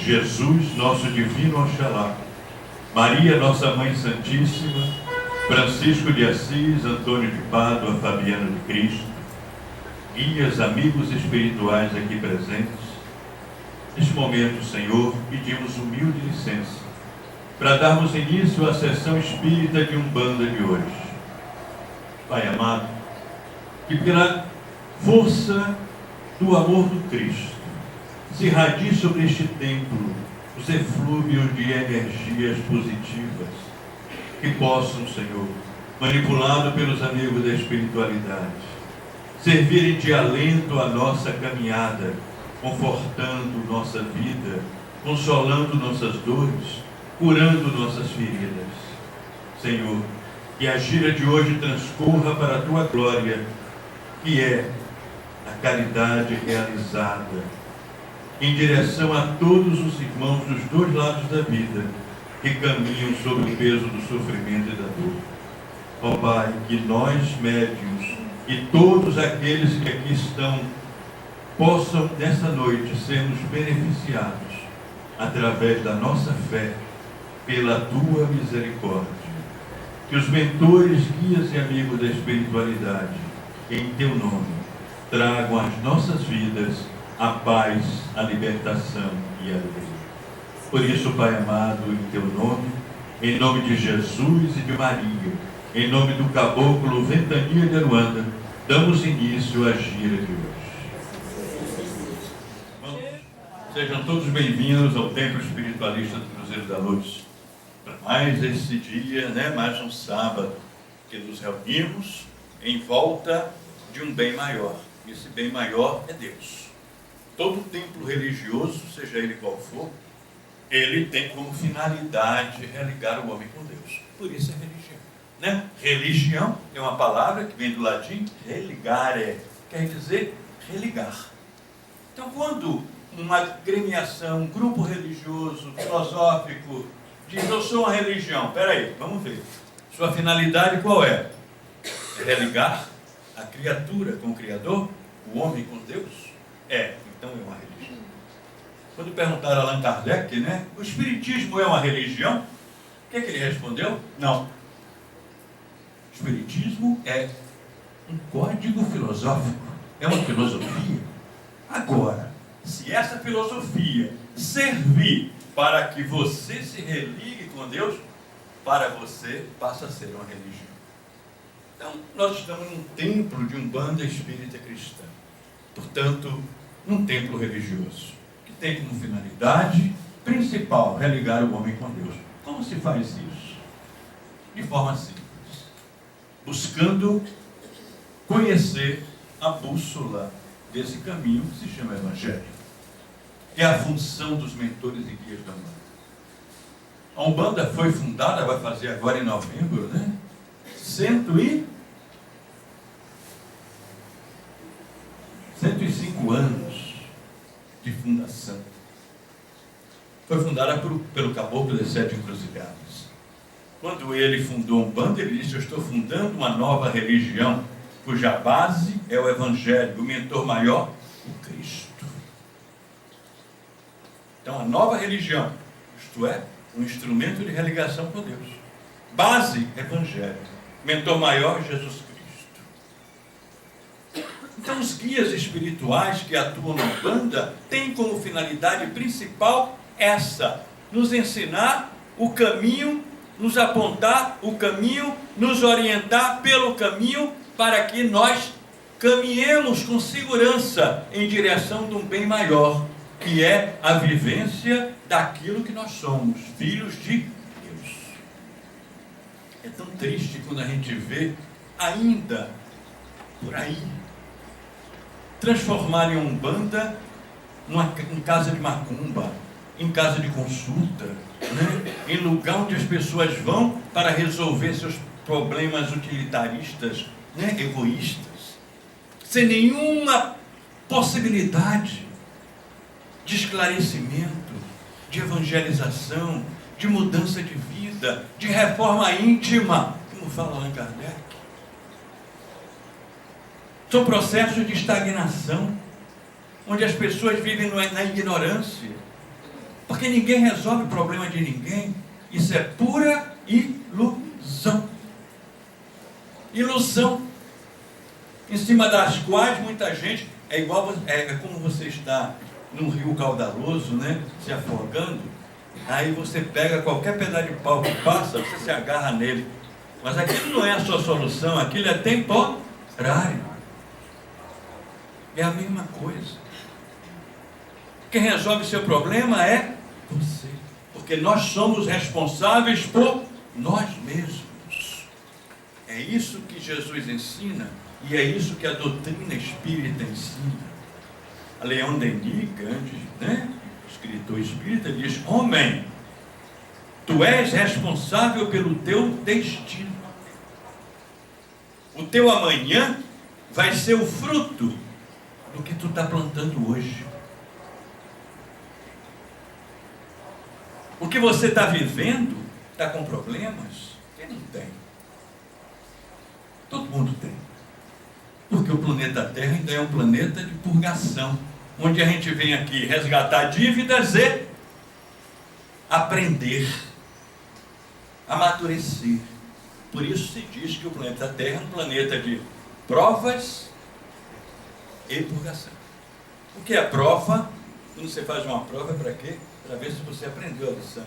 Jesus, nosso divino Oxalá, Maria, nossa Mãe Santíssima, Francisco de Assis, Antônio de Pádua, Fabiano de Cristo, guias, amigos espirituais aqui presentes, neste momento, Senhor, pedimos humilde licença para darmos início à sessão espírita de Umbanda de hoje. Pai amado, que pela força do amor do Cristo se irradie sobre este templo os eflúvios de energias positivas que possam, Senhor, manipulado pelos amigos da espiritualidade, servirem de alento à nossa caminhada, confortando nossa vida, consolando nossas dores, curando nossas feridas. Senhor, que a gira de hoje transcorra para a Tua glória, que é a caridade realizada em direção a todos os irmãos dos dois lados da vida que caminham sob o peso do sofrimento e da dor. Ó Pai, que nós médiuns e todos aqueles que aqui estão possam nessa noite sermos beneficiados através da nossa fé pela Tua misericórdia. Que os mentores, guias e amigos da espiritualidade, em Teu nome, tragam às nossas vidas a paz, a libertação e a alegria. Por isso, Pai amado, em Teu nome, em nome de Jesus e de Maria, em nome do caboclo Ventania de Aruanda, damos início à gira de hoje. Sejam todos bem-vindos ao Templo Espiritualista do Cruzeiro da Luz. Para mais esse dia, mais um sábado, que nos reunimos em volta de um bem maior. Esse bem maior é Deus. Todo templo religioso, seja ele qual for, ele tem como finalidade religar o homem com Deus. Por isso é religião. Religião é uma palavra que vem do latim religare, quer dizer religar. Então, quando uma agremiação, um grupo religioso, filosófico, diz: eu sou uma religião, peraí, vamos ver. Sua finalidade qual é? É religar a criatura com o Criador, o homem com Deus? Então é uma religião. Quando perguntaram a Allan Kardec, o Espiritismo é uma religião? O que ele respondeu? Não. O Espiritismo é um código filosófico, é uma filosofia. Agora, se essa filosofia servir para que você se religue com Deus, para você passa a ser uma religião. Então, nós estamos num templo de Umbanda espírita cristã. Portanto, num templo religioso, que tem como finalidade principal religar o homem com Deus. Como se faz isso? De forma simples, buscando conhecer a bússola desse caminho que se chama Evangelho. É a função dos mentores e guias da Umbanda. A Umbanda foi fundada, vai fazer agora em novembro, 105 anos de fundação. Foi fundada pelo caboclo das 7 encruzilhadas. Quando ele fundou a Umbanda, ele disse: eu estou fundando uma nova religião, cuja base é o Evangelho, o mentor maior, o Cristo. Então, a nova religião, isto é, um instrumento de religação com Deus. Base, Evangelho. Mentor maior, Jesus Cristo. Então, os guias espirituais que atuam na Umbanda têm como finalidade principal essa: nos ensinar o caminho, nos apontar o caminho, nos orientar pelo caminho, para que nós caminhemos com segurança em direção de um bem maior, que é a vivência daquilo que nós somos, filhos de Deus. É tão triste quando a gente vê ainda por aí transformarem a Umbanda em casa de macumba, em casa de consulta, em lugar onde as pessoas vão para resolver seus problemas utilitaristas, egoístas, sem nenhuma possibilidade de esclarecimento, de evangelização, de mudança de vida, de reforma íntima, como fala Allan Kardec. São processos de estagnação, onde as pessoas vivem na ignorância, Porque ninguém resolve o problema de ninguém. Isso é pura ilusão. Ilusão. Em cima das quais muita gente, é como você está num rio caudaloso, né, se afogando, aí você pega qualquer pedaço de pau que passa, você se agarra nele. Mas aquilo não é a sua solução, aquilo é temporário. É a mesma coisa. Quem resolve seu problema é você. Porque nós somos responsáveis por nós mesmos. É isso que Jesus ensina e é isso que a doutrina espírita ensina. A Leon Denis, grande, escritor espírita, diz: homem, tu és responsável pelo teu destino. O teu amanhã vai ser o fruto do que tu está plantando hoje. O que você está vivendo está com problemas? Quem não tem? Todo mundo tem. Porque o planeta Terra ainda é um planeta de purgação, onde a gente vem aqui resgatar dívidas e aprender, amadurecer. Por isso se diz que o planeta Terra é um planeta de provas e purgação. O que é prova? Quando você faz uma prova, é para quê? Para ver se você aprendeu a lição.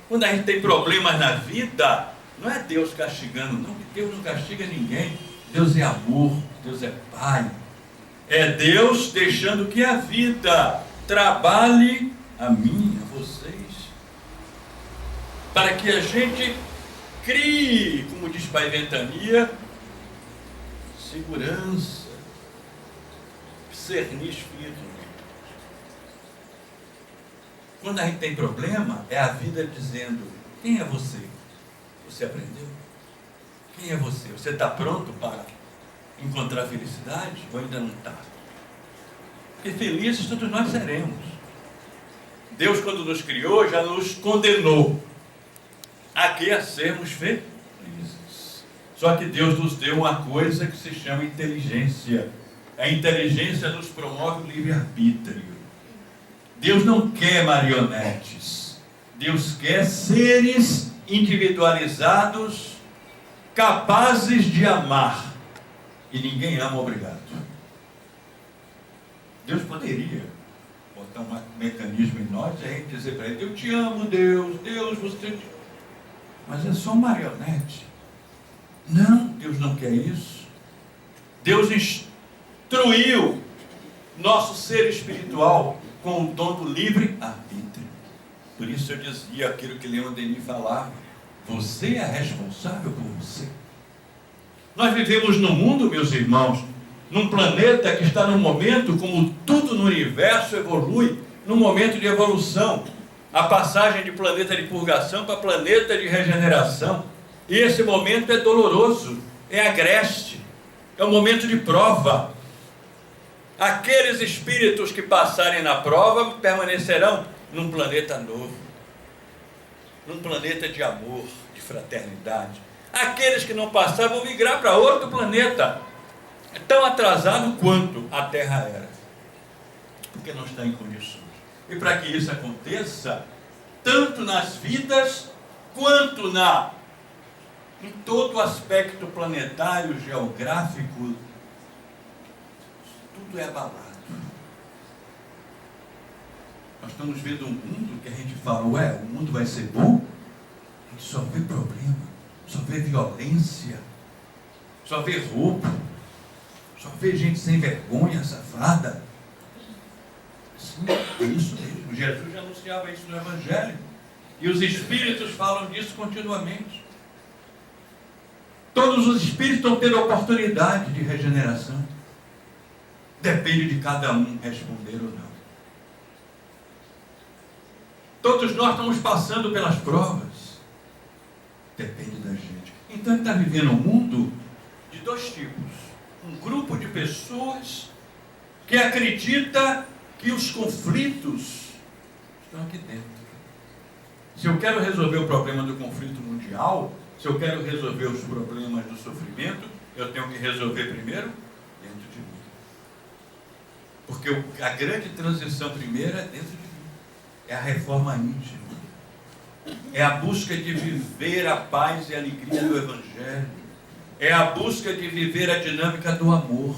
Quando a gente tem problemas na vida, não é Deus castigando, não, que Deus não castiga ninguém. Deus é amor, Deus é Pai. É Deus deixando que a vida trabalhe a mim, a vocês, para que a gente crie, como diz Pai Ventania, segurança, cernis firme. Quando a gente tem problema, é a vida dizendo: quem é você? Você aprendeu? Quem é você? Você está pronto para encontrar felicidade ou ainda não está? Porque felizes todos nós seremos. Deus, quando nos criou, já nos condenou aqui a sermos felizes. Só que Deus nos deu uma coisa que se chama inteligência. A inteligência nos promove o livre-arbítrio. Deus não quer marionetes. Deus quer seres individualizados, capazes de amar. E ninguém ama obrigado. Deus poderia botar um mecanismo em nós e a gente dizer para ele: eu te amo, Deus, Deus, você te... Mas é só um marionete. Não, Deus não quer isso. Deus instruiu nosso ser espiritual com o dom do livre-arbítrio. Por isso eu dizia aquilo que Leon Denis falava: você é responsável por você. Nós vivemos num mundo, meus irmãos, num planeta que está num momento, como tudo no universo evolui, num momento de evolução. A passagem de planeta de purgação para planeta de regeneração. E esse momento é doloroso, é agreste, é um momento de prova. Aqueles espíritos que passarem na prova permanecerão num planeta novo, num planeta de amor, de fraternidade. Aqueles que não passarem vão migrar para outro planeta, tão atrasado quanto a Terra era, porque não está em condições. E para que isso aconteça, tanto nas vidas quanto em todo o aspecto planetário, geográfico, tudo é abalado. Nós estamos vendo um mundo que a gente fala: ué, o mundo vai ser bom? A gente só vê problema, só vê violência, só vê roubo, só vê gente sem vergonha, safada. Sim, é isso mesmo. Jesus já anunciava isso no Evangelho. E os espíritos falam disso continuamente. Todos os espíritos estão tendo oportunidade de regeneração. Depende de cada um responder ou não. Todos nós estamos passando pelas provas. Depende da gente. Então está vivendo um mundo de dois tipos. Um grupo de pessoas que acredita que os conflitos estão aqui dentro. Se eu quero resolver o problema do conflito mundial, se eu quero resolver os problemas do sofrimento, eu tenho que resolver primeiro dentro de mim. Porque a grande transição primeira é dentro de mim. É a reforma íntima. É a busca de viver a paz e a alegria do Evangelho. É a busca de viver a dinâmica do amor,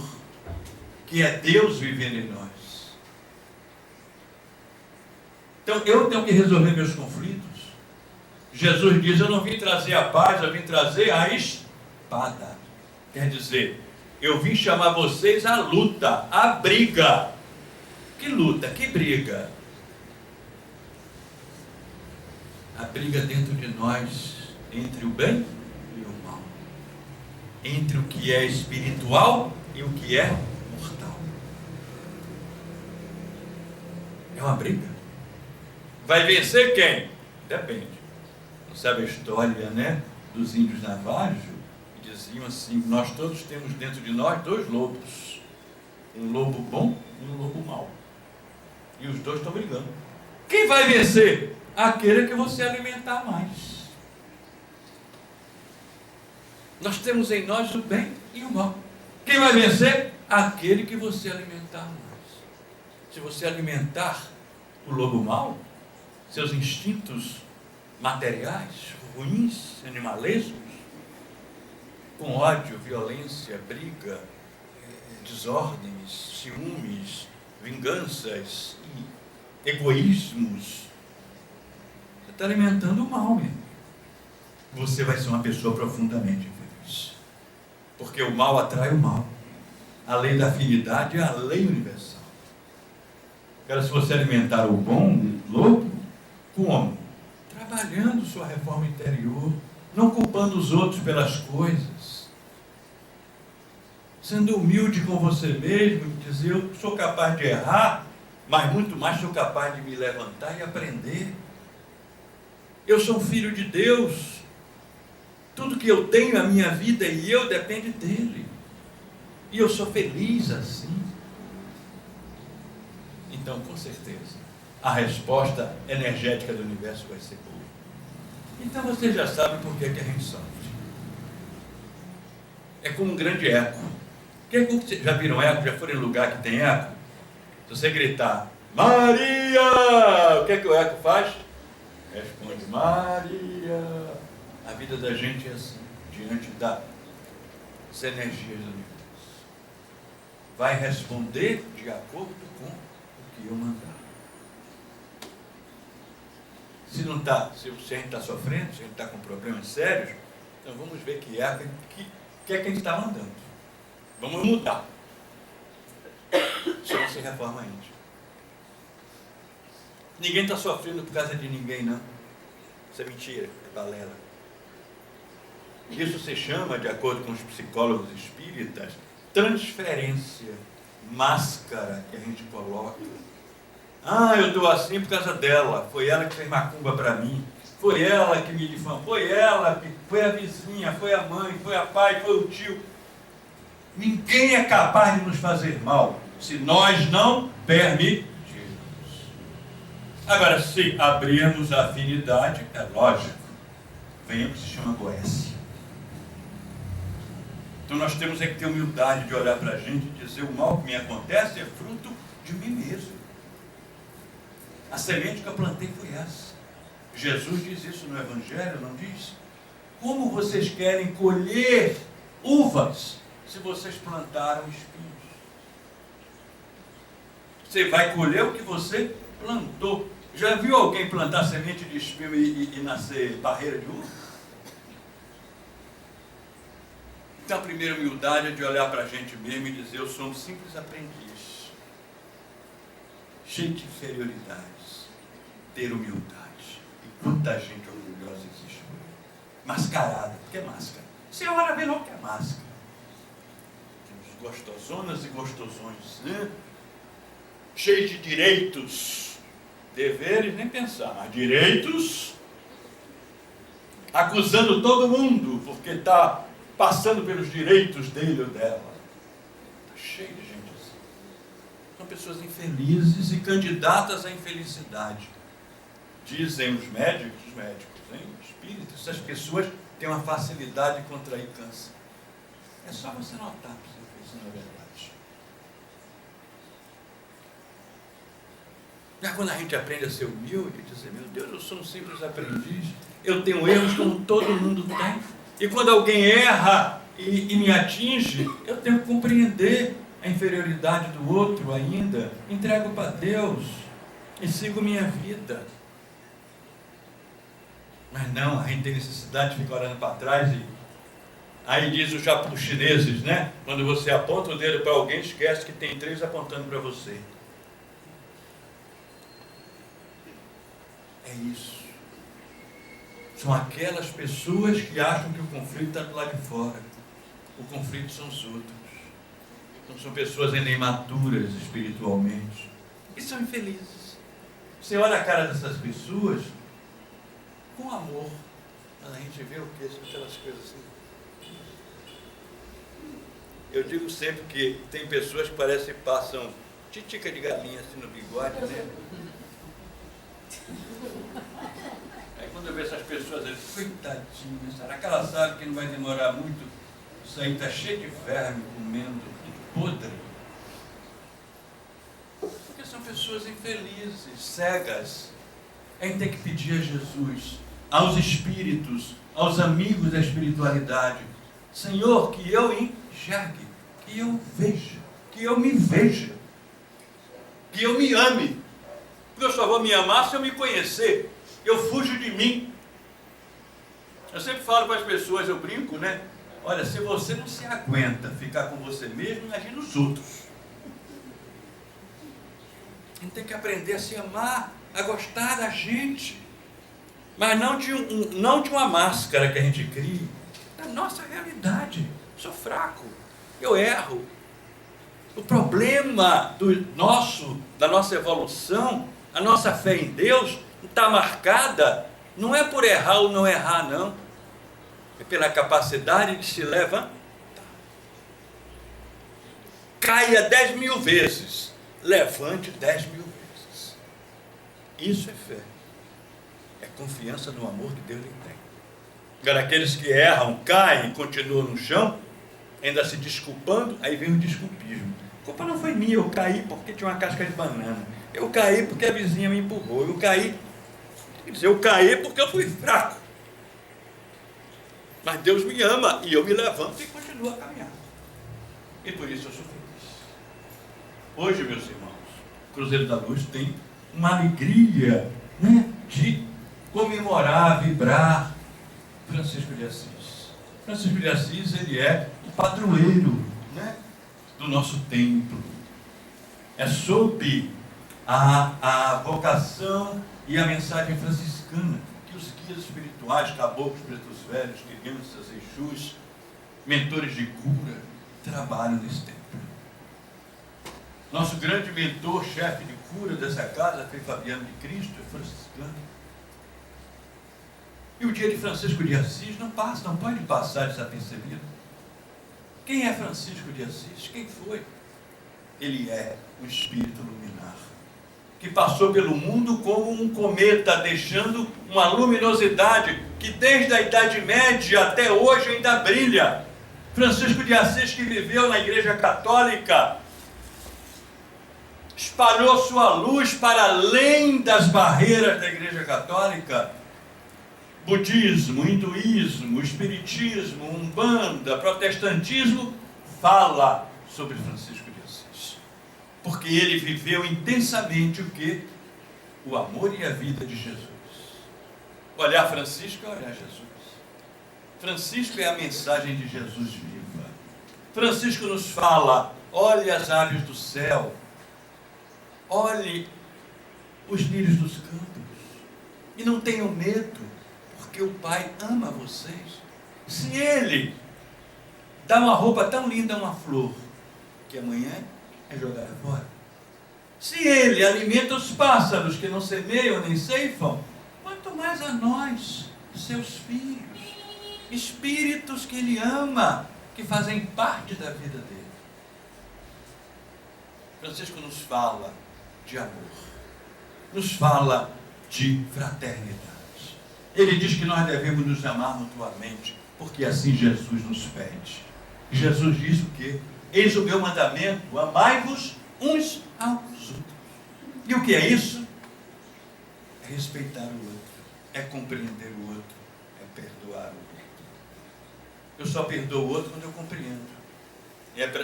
que é Deus vivendo em nós. Então, eu tenho que resolver meus conflitos. Jesus diz, eu não vim trazer a paz, eu vim trazer a espada. Quer dizer, eu vim chamar vocês à luta, à briga. Que luta, que briga? A briga dentro de nós, entre o bem e o mal. Entre o que é espiritual e o que é mortal. É uma briga. Vai vencer quem? Depende. Não sabe a história, né, dos índios Navajo? Diziam assim, nós todos temos dentro de nós dois lobos. Um lobo bom e um lobo mau. E os dois estão brigando. Quem vai vencer? Aquele que você alimentar mais. Nós temos em nós o bem e o mal. Quem vai vencer? Aquele que você alimentar mais. Se você alimentar o lobo mau, seus instintos materiais, ruins, animalescos, com ódio, violência, briga, desordens, ciúmes, vinganças e egoísmos, você está alimentando o mal mesmo. Você vai ser uma pessoa profundamente infeliz. Porque o mal atrai o mal. A lei da afinidade é a lei universal. Agora, se você alimentar o bom, lobo, como? Trabalhando sua reforma interior, não culpando os outros pelas coisas, sendo humilde com você mesmo, dizer, eu sou capaz de errar, mas muito mais sou capaz de me levantar e aprender. Eu sou um filho de Deus, tudo que eu tenho, a minha vida e eu, depende dele, e eu sou feliz assim. Então, com certeza, a resposta energética do universo vai ser boa. Então vocês já sabem por que a gente sofre. É como um grande eco. Já viram eco? Já foram em lugar que tem eco? Se você gritar, Maria! O que é que o eco faz? Responde, Maria! A vida da gente é assim, diante das energias do universo. Vai responder de acordo com o que eu mandar. Se não está, se a gente está sofrendo, se a gente está com problemas sérios, então vamos ver que é que a gente está mandando. Vamos mudar. Só se reforma íntima. Ninguém está sofrendo por causa de ninguém, não. Isso é mentira, é balela. Isso se chama, de acordo com os psicólogos espíritas, transferência, máscara que a gente coloca. Ah, eu estou assim por causa dela. Foi ela que fez macumba para mim. Foi ela que me difamou. Foi ela, foi a vizinha, foi a mãe, foi a pai, foi o tio. Ninguém é capaz de nos fazer mal se nós não permitirmos. Agora, se abrirmos a afinidade, é lógico, vem o que se chama goécia. Então nós temos que ter humildade de olhar para a gente e dizer, o mal que me acontece é fruto de mim mesmo. A semente que eu plantei foi essa. Jesus diz isso no Evangelho, não diz? Como vocês querem colher uvas se vocês plantaram espinhos? Você vai colher o que você plantou. Já viu alguém plantar semente de espinho e nascer barreira de uva? Então a primeira humildade é de olhar para a gente mesmo e dizer, eu sou um simples aprendiz, cheio de inferioridades, ter humildade. E quanta gente orgulhosa existe por aí. Mascarada, porque é máscara. Você olha bem logo que é máscara. Temos gostosonas e gostosões, né? Cheios de direitos, deveres, nem pensar, mas direitos, acusando todo mundo, porque está passando pelos direitos dele ou dela. Está cheio de gente assim. São pessoas infelizes e candidatas à infelicidade. Dizem os médicos, hein? Espíritos, essas pessoas têm uma facilidade de contrair câncer. É só você notar para você ver se não é verdade. Já quando a gente aprende a ser humilde, dizer, meu Deus, eu sou um simples aprendiz, eu tenho erros como todo mundo tem, e quando alguém erra e me atinge, eu tenho que compreender a inferioridade do outro ainda, entrego para Deus e sigo minha vida. Mas não, a gente tem necessidade de ficar olhando para trás e aí diz os chineses, né? Quando você aponta o dedo para alguém, esquece que tem 3 apontando para você. É isso. São aquelas pessoas que acham que o conflito está do lado de fora. O conflito são os outros. Então são pessoas ainda imaturas espiritualmente. E são infelizes. Você olha a cara dessas pessoas com amor. Mas a gente vê o que? São aquelas coisas assim. Eu digo sempre que tem pessoas que parecem que passam titica de galinha assim no bigode, né? Aí quando eu vejo essas pessoas, eu digo, coitadinha, será que ela sabe que não vai demorar muito? Isso aí está cheio de verme comendo, tudo podre. Porque são pessoas infelizes, cegas. A gente tem que pedir a Jesus, aos espíritos, aos amigos da espiritualidade, Senhor, que eu enxergue, que eu veja, que eu me veja, que eu me ame. Porque eu só vou me amar se eu me conhecer. Eu fujo de mim. Eu sempre falo para as pessoas, eu brinco, né? Olha, se você não se aguenta ficar com você mesmo, imagina os outros. A gente tem que aprender a se amar, a gostar da gente. Mas não de uma máscara que a gente cria, da nossa realidade. Sou fraco, eu erro. O problema da nossa evolução, a nossa fé em Deus, está marcada, não é por errar ou não errar, não. É pela capacidade de se levantar. Caia 10.000 vezes, levante 10.000 vezes. Isso é fé. É confiança no amor que Deus lhe tem. Agora, aqueles que erram, caem, continuam no chão, ainda se desculpando, aí vem o desculpismo. A culpa não foi minha, eu caí porque tinha uma casca de banana. Eu caí porque a vizinha me empurrou. Eu caí porque eu fui fraco. Mas Deus me ama e eu me levanto e continuo a caminhar. E por isso eu sou feliz. Hoje, meus irmãos, o Cruzeiro da Luz tem uma alegria, né, de comemorar, vibrar Francisco de Assis. Francisco de Assis, ele é o padroeiro, né, do nosso templo. É sob a vocação e a mensagem franciscana que os guias espirituais, caboclos, pretos velhos, crianças, exus, mentores de cura, trabalham nesse templo. Nosso grande mentor, chefe de cura dessa casa, foi Fabiano de Cristo, é franciscano. E o dia de Francisco de Assis não pode passar desapercebido. Quem é Francisco de Assis? Quem foi? Ele é um espírito luminar, que passou pelo mundo como um cometa, deixando uma luminosidade que desde a Idade Média até hoje ainda brilha. Francisco de Assis, que viveu na Igreja Católica, espalhou sua luz para além das barreiras da Igreja Católica. Budismo, hinduísmo, espiritismo, umbanda, protestantismo, fala sobre Francisco de Assis. Porque ele viveu intensamente o que? O amor e a vida de Jesus. Olhar Francisco é olhar Jesus. Francisco é a mensagem de Jesus viva. Francisco nos fala, olhe as aves do céu, olhe os lírios dos campos, e não tenham medo, porque o Pai ama vocês. Se Ele dá uma roupa tão linda a uma flor, que amanhã é jogada fora. Se Ele alimenta os pássaros que não semeiam nem ceifam, quanto mais a nós, seus filhos, espíritos que Ele ama, que fazem parte da vida dele. Francisco nos fala de amor, nos fala de fraternidade. Ele diz que nós devemos nos amar mutuamente, porque assim Jesus nos pede. Jesus diz o quê? Eis o meu mandamento, amai-vos uns aos outros. E o que é isso? é respeitar o outro, é compreender o outro, é perdoar o outro. Eu só perdoo o outro quando eu compreendo.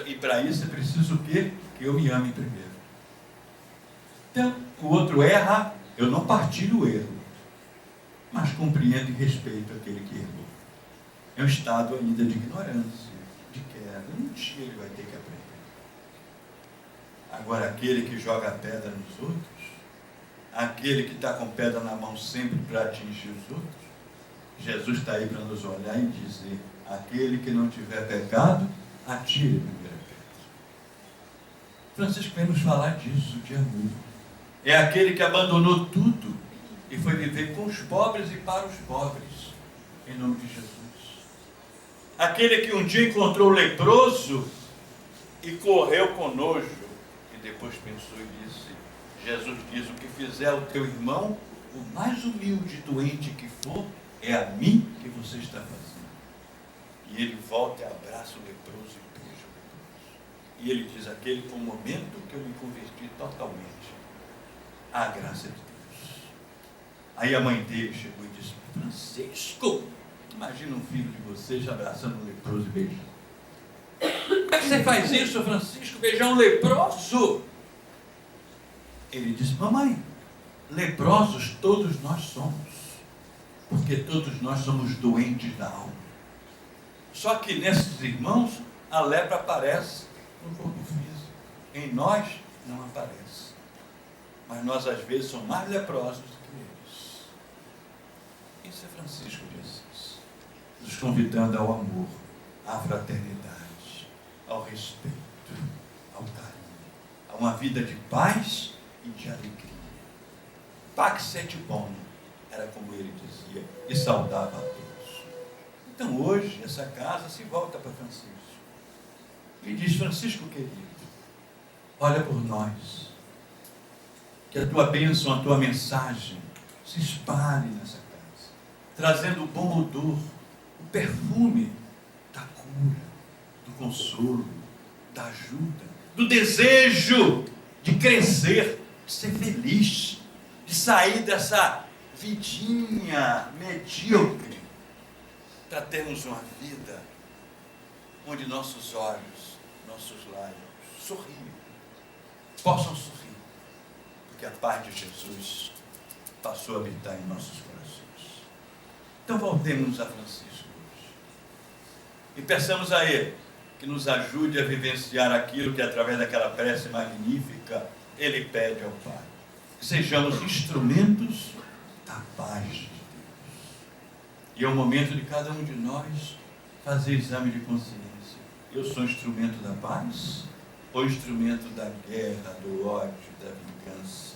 E para isso é preciso o quê? Que eu me ame primeiro. Então, o outro erra, eu não partilho o erro, mas compreendo e respeito aquele que errou. É um estado ainda de ignorância, de queda. Um dia ele vai ter que aprender. Agora, aquele que joga a pedra nos outros, aquele que está com pedra na mão sempre para atingir os outros, Jesus está aí para nos olhar e dizer: aquele que não tiver pecado, atire a primeira pedra. Francisco vem nos falar disso, de amor. É aquele que abandonou tudo e foi viver com os pobres e para os pobres, em nome de Jesus. Aquele que um dia encontrou o leproso e correu com nojo, e depois pensou e disse: Jesus diz: o que fizer o teu irmão, o mais humilde e doente que for, é a mim que você está fazendo. E ele volta e abraça o leproso e beija o leproso. E ele diz: aquele foi o momento que eu me converti totalmente à graça de Deus. Aí a mãe dele chegou e disse: Francisco, imagina um filho de vocês abraçando um leproso e beijando. Como é que você faz isso, Francisco, beijar um leproso? Ele disse: mamãe, leprosos todos nós somos, porque todos nós somos doentes da alma. Só que nesses irmãos, a lepra aparece no corpo físico. Em nós, não aparece. Mas nós, às vezes, somos mais leprosos do que eles. Isso é Francisco de Assis, nos convidando ao amor, à fraternidade, ao respeito, ao carinho, a uma vida de paz e de alegria. Pax et bonum, era como ele dizia, e saudava a todos. Então hoje, essa casa se volta para Francisco e diz: Francisco querido, olha por nós, que a tua bênção, a tua mensagem se espalhe nessa casa, trazendo o bom odor, o perfume da cura, do consolo, da ajuda, do desejo de crescer, de ser feliz, de sair dessa vidinha medíocre, para termos uma vida onde nossos olhos, nossos lábios sorriam, possam sorrir, porque a paz de Jesus passou a habitar em nossos corações. Então voltemos a Francisco hoje e peçamos a Ele que nos ajude a vivenciar aquilo que, através daquela prece magnífica, Ele pede ao Pai. Que sejamos instrumentos da paz de Deus. E é o momento de cada um de nós fazer exame de consciência. Eu sou instrumento da paz ou instrumento da guerra, do ódio, da vingança?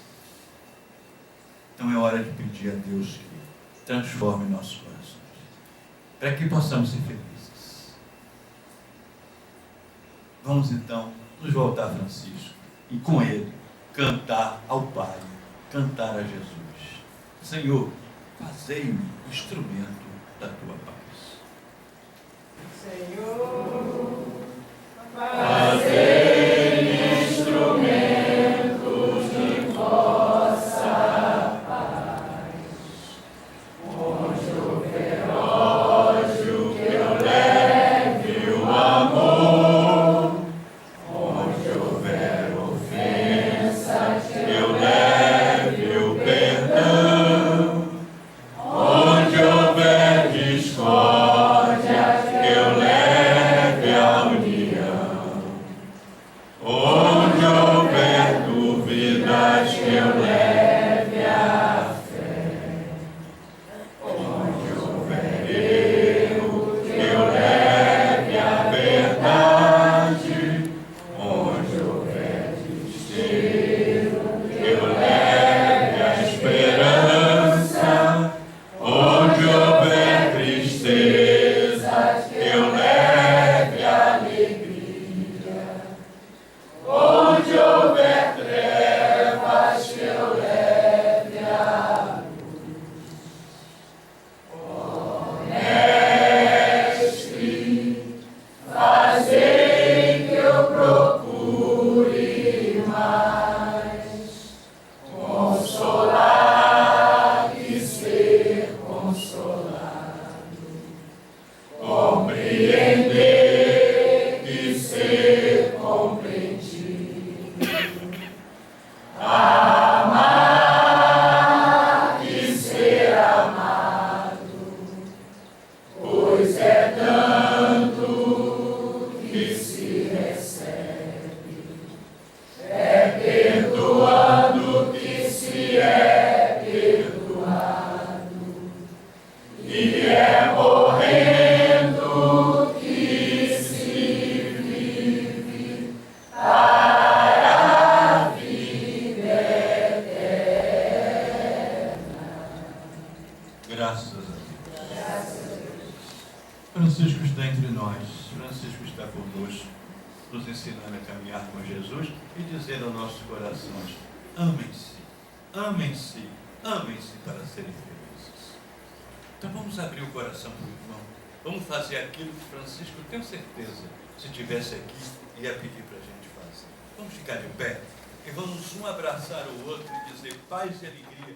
Então é hora de pedir a Deus que transforme nossos corações, para que possamos ser felizes. Vamos então nos voltar a Francisco e com ele cantar ao Pai, cantar a Jesus: Senhor, fazei-me instrumento da tua paz. Senhor, fazei-me instrumento de vossa paz. Onde houver ódio, que eu leve o amor. Onde houver ofensa, que eu leve o perdão. Onde houver Compreender e ser compreendido. Amar e ser amado, pois é tanto que se recebe. É perdoando que se é perdoado. E é morrendo que se vive para a vida eterna. Graças a Deus. Francisco está entre nós. Francisco está conosco, nos ensinando a caminhar com Jesus e dizendo aos nossos corações: amem-se, amem-se, amem-se para serem felizes. Então vamos abrir o coração para o irmão. Vamos fazer aquilo que Francisco, tenho certeza, se estivesse aqui, ia pedir para a gente fazer. Vamos ficar de pé e vamos um abraçar o outro e dizer: paz e alegria